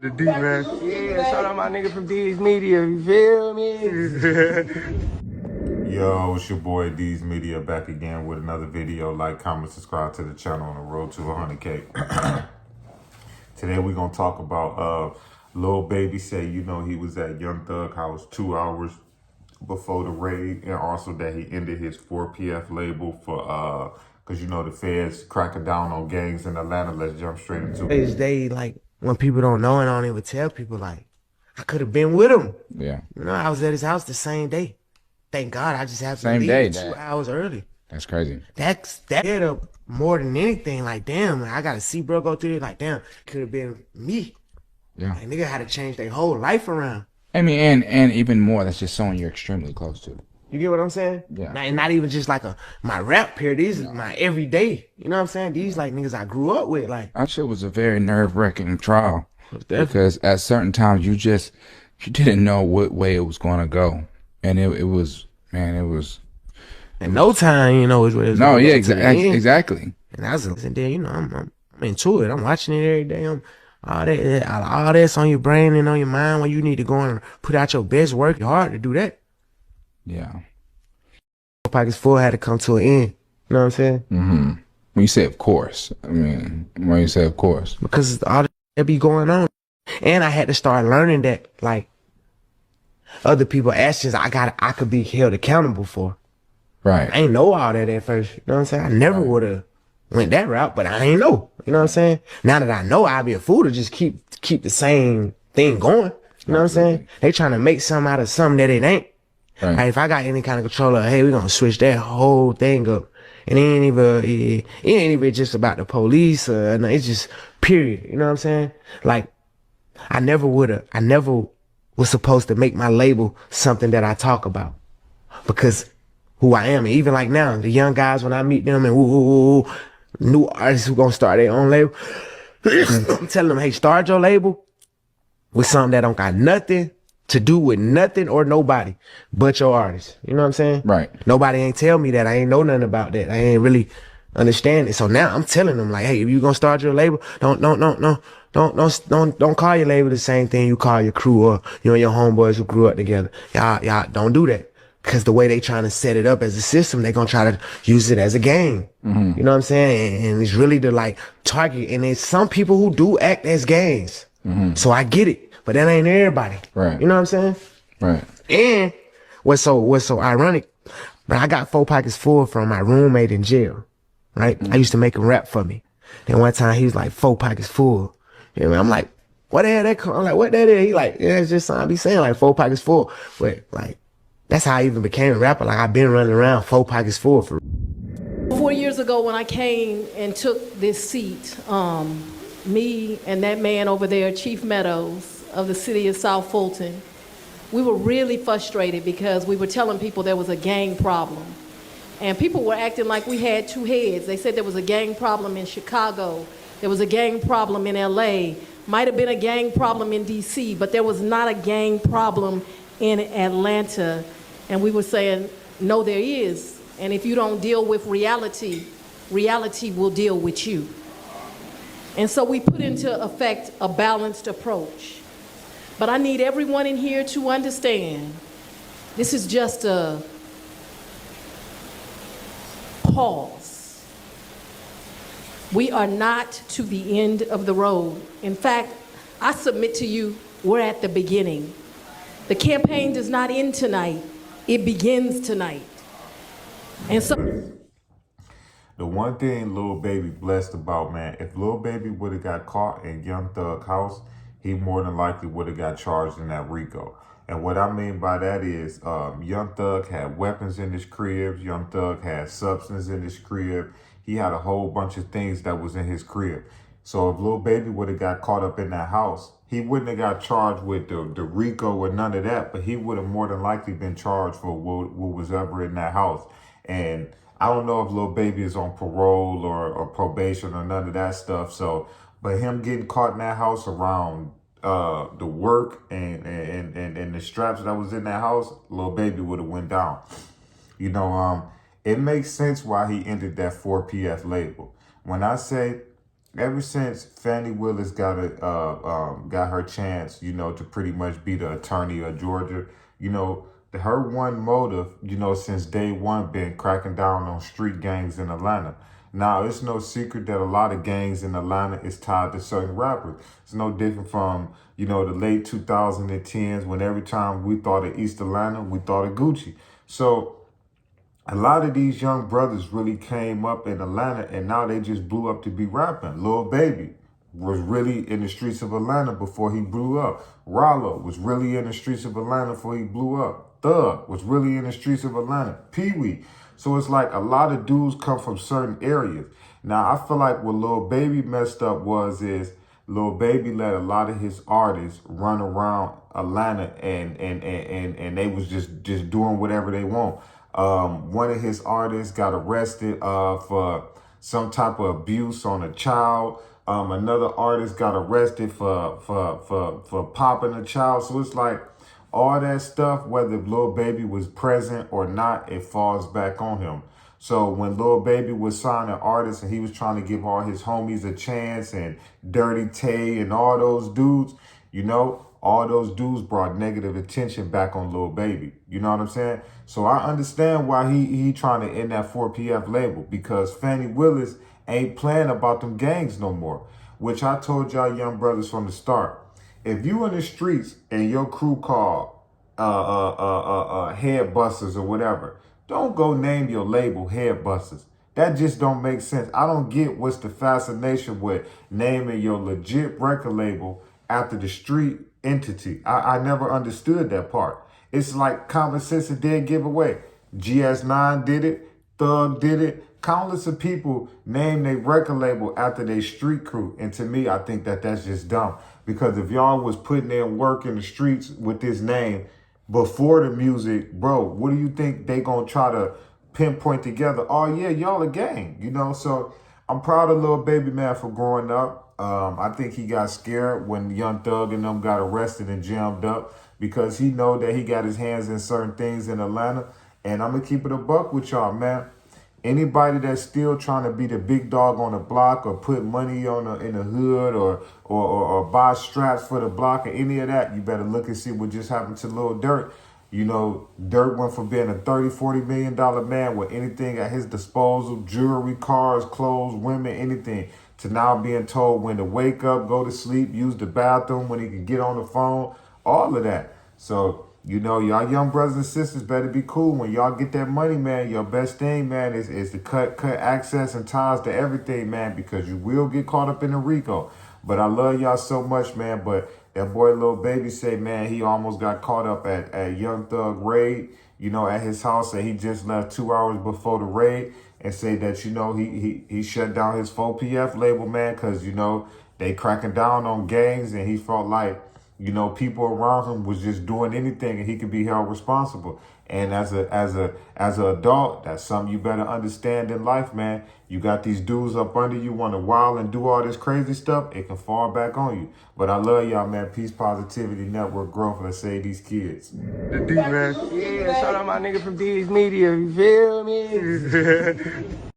The D, man. Yeah, shout out my nigga from D's Media, you feel me? Yo, it's your boy D's Media back again with another video. Like, comment, subscribe to the channel on the road to 100K. Today we're gonna talk about Lil Baby say, he was at Young Thug house 2 hours before the raid, and also that he ended his 4PF label for because the feds cracking down on gangs in Atlanta. Let's jump straight into it. They like when people don't know and I don't even tell people, like, I could have been with him. Yeah. I was at his house the same day. Thank God I just happened to Same leave day, 2 hours early. That's crazy. That hit up more than anything. Like, damn, I gotta see bro go through it. Like, damn, could have been me. Yeah. Like, nigga had to change their whole life around. I mean, and even more, that's just someone you're extremely close to. You get what I'm saying? Yeah. Not even just like my rap peer. These is my everyday. You know what I'm saying? These like niggas I grew up with. Like, That shit was a very nerve-wracking trial because at certain times you didn't know what way it was going to go, and it was in no time, it was no, yeah, exactly. And and then I'm into it. I'm watching it every day. I'm all that's on your brain and on your mind when you need to go and put out your best work. It's hard to do that. Yeah. Pockets full had to come to an end. You know what I'm saying? Mm-hmm. When you say of course, when you say of course, because all that be going on, and I had to start learning that like other people's actions, I could be held accountable for. right? I ain't know all that at first. You know what I'm saying? I never would have went that route, but I ain't know. You know what I'm saying? Now that I know, I'd be a fool to just keep the same thing going. You know what I'm saying? They trying to make something out of something that it ain't. Right. Like, if I got any kind of control of, hey, we're gonna switch that whole thing up. And it ain't even just about the police, no, it's just period. You know what I'm saying? Like, I never was supposed to make my label something that I talk about. Because who I am, and even like now, the young guys, when I meet them and new artists who gonna start their own label, I'm telling them, hey, start your label with something that don't got nothing to do with nothing or nobody but your artist. You know what I'm saying? Right. Nobody ain't tell me that. I ain't know nothing about that. I ain't really understand it. So now I'm telling them, like, hey, if you gonna start your label, don't call your label the same thing you call your crew or your homeboys who grew up together. Y'all don't do that. Cause the way they trying to set it up as a system, they gonna try to use it as a game. Mm-hmm. You know what I'm saying? And it's really the like target. And there's some people who do act as gangs. Mm-hmm. So I get it. But that ain't everybody. Right. You know what I'm saying? Right. And what's so ironic, but I got 4 pockets full from my roommate in jail. Right? Mm-hmm. I used to make him rap for me. Then one time he was like 4 pockets full. And I'm like, what the hell that come? I'm like, what that is? He like, yeah, it's just something I be saying, like 4 pockets full. But like, that's how I even became a rapper. Like, I've been running around 4 pockets full for 4 years ago when I came and took this seat, me and that man over there, Chief Meadows of the city of South Fulton, we were really frustrated because we were telling people there was a gang problem. And people were acting like we had 2 heads. They said there was a gang problem in Chicago. There was a gang problem in LA. Might have been a gang problem in DC, but there was not a gang problem in Atlanta. And we were saying, no, there is. And if you don't deal with reality, reality will deal with you. And so we put into effect a balanced approach. But I need everyone in here to understand, this is just a pause. We are not to the end of the road. In fact, I submit to you, we're at the beginning. The campaign does not end tonight. It begins tonight. And so The one thing Lil Baby blessed about, man, if Lil Baby would have got caught in Young Thug house, he more than likely would have got charged in that RICO. And what I mean by that is Young Thug had weapons in his crib. Young Thug had substance in his crib. He had a whole bunch of things that was in his crib. So if Lil Baby would have got caught up in that house, he wouldn't have got charged with the RICO or none of that, but he would have more than likely been charged for what was ever in that house. And I don't know if Lil Baby is on parole or probation or none of that stuff. So, but him getting caught in that house around the work and the straps that was in that house, Lil Baby would have went down. It makes sense why he ended that 4PF label. When I say ever since Fannie Willis got her chance, you know, to pretty much be the attorney of Georgia, you know, her one motive, you know, since day one been cracking down on street gangs in Atlanta. Now, it's no secret that a lot of gangs in Atlanta is tied to certain rappers. It's no different from, you know, the late 2010s when every time we thought of East Atlanta, we thought of Gucci. So a lot of these young brothers really came up in Atlanta and now they just blew up to be rapping. Lil Baby was really in the streets of Atlanta before he blew up. Rollo was really in the streets of Atlanta before he blew up. Thug was really in the streets of Atlanta. Pee Wee. So it's like a lot of dudes come from certain areas. Now, I feel like what Lil Baby messed up is Lil Baby let a lot of his artists run around Atlanta and they was just doing whatever they want. One of his artists got arrested for some type of abuse on a child. Another artist got arrested for popping a child. So it's like all that stuff, whether Lil Baby was present or not, it falls back on him. So when Lil Baby was signing artists and he was trying to give all his homies a chance and Dirty Tay and all those dudes, you know, all those dudes brought negative attention back on Lil Baby. You know what I'm saying? So I understand why he trying to end that 4PF label, because Fannie Willis ain't playing about them gangs no more, which I told y'all young brothers from the start. If you in the streets and your crew called head busters or whatever, don't go name your label head busters. That just don't make sense. I don't get what's the fascination with naming your legit record label after the street entity. I never understood that part. It's like common sense and dead giveaway. GS9 did it. Thug did it. Countless of people name their record label after their street crew. And to me, I think that that's just dumb. Because if y'all was putting in work in the streets with this name before the music, bro, what do you think they gonna try to pinpoint together? Oh yeah, y'all a gang, you know? So I'm proud of Lil Baby, man, for growing up. I think he got scared when Young Thug and them got arrested and jammed up, because he know that he got his hands in certain things in Atlanta. And I'm gonna keep it a buck with y'all, man. Anybody that's still trying to be the big dog on the block or put money in the hood or buy straps for the block or any of that, you better look and see what just happened to Lil Durk. You know, Durk went from being a $30-40 million man with anything at his disposal, jewelry, cars, clothes, women, anything, to now being told when to wake up, go to sleep, use the bathroom, when he can get on the phone, all of that. So, you know, y'all young brothers and sisters better be cool. When y'all get that money, man, your best thing, man, is to cut access and ties to everything, man, because you will get caught up in the RICO. But I love y'all so much, man. But that boy Lil Baby said, man, he almost got caught up at Young Thug raid, you know, at his house, and he just left 2 hours before the raid, and say that, you know, he shut down his 4PF label, man, because, you know, they cracking down on gangs, and he felt like, you know, people around him was just doing anything and he could be held responsible. And as an adult, that's something you better understand in life, man. You got these dudes up under you want to wild and do all this crazy stuff, it can fall back on you. But I love y'all, man. Peace, positivity, network growth. Let's save these kids. The D, man. Yeah, shout out my nigga from D's Media, you feel me?